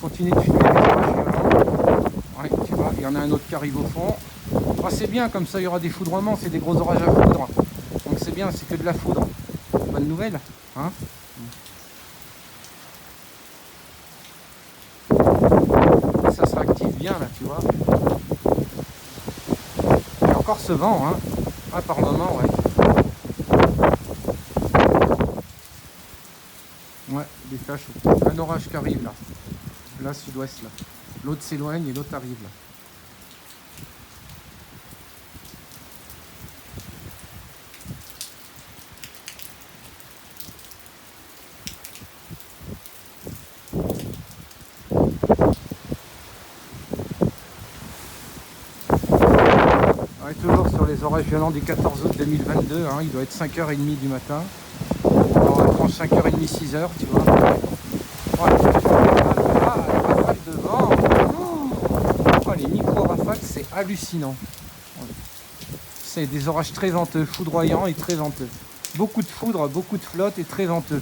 continue de filmer les orages violents. Ouais, tu vois, il y en a un autre qui arrive au fond. Ah, c'est bien, comme ça il y aura des foudrements, c'est des gros orages à foudre. Donc c'est bien, c'est que de la foudre. Bonne nouvelle, hein. Ça se réactive bien là, tu vois. Il y a encore ce vent, hein. Ah, par moment, ouais. Ouais, des taches. Un orage qui arrive là. Là, sud-ouest là. L'autre s'éloigne et l'autre arrive là. Ouais, toujours sur les orages violents du 14 août 2022, hein, il doit être 5h30 du matin. Alors, on prend 5h30, 6h, tu vois. Ouais, les rafales de vent. Oh, les micro-rafales, c'est hallucinant. Ouais. C'est des orages très venteux, foudroyants et très venteux. Beaucoup de foudre, beaucoup de flotte et très venteux.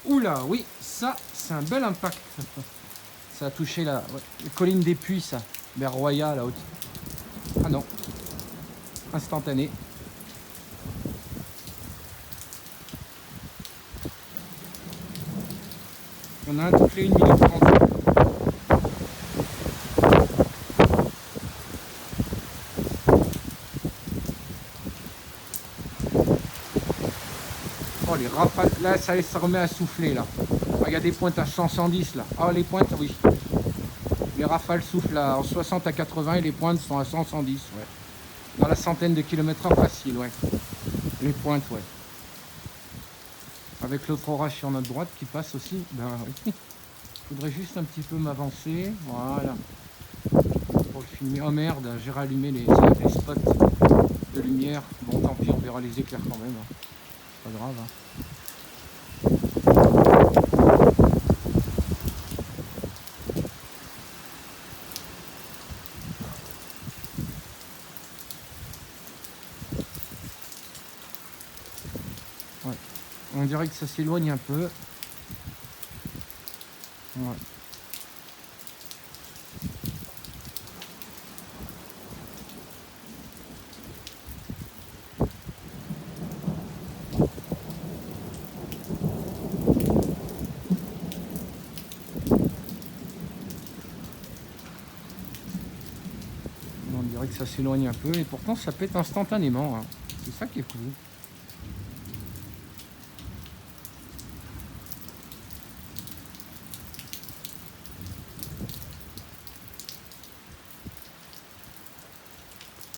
Oula, oui, ça, c'est un bel impact. Ça a touché la colline des Puits, ça, vers Roya, là-haut. Ah non, instantané. On a un toutes les 1 minute 30. Oh, les rafales, là, ça se remet à souffler, là. Il y a des pointes à 100, 110, là. Ah, les pointes, oui. Les rafales soufflent là, en 60 à 80 et les pointes sont à 100, 110, ouais. Dans la centaine de kilomètres/h facile, ouais. Les pointes, ouais. Avec l'autre orage sur notre droite qui passe aussi, ben oui. Il faudrait juste un petit peu m'avancer, voilà. Pour le filmer. Oh merde, j'ai rallumé les spots de lumière. Bon, tant pis, on verra les éclairs quand même, hein. C'est pas grave, hein. Ouais. On dirait que ça s'éloigne un peu. Ouais. On dirait que ça s'éloigne un peu et pourtant ça pète instantanément, hein. C'est ça qui est cool.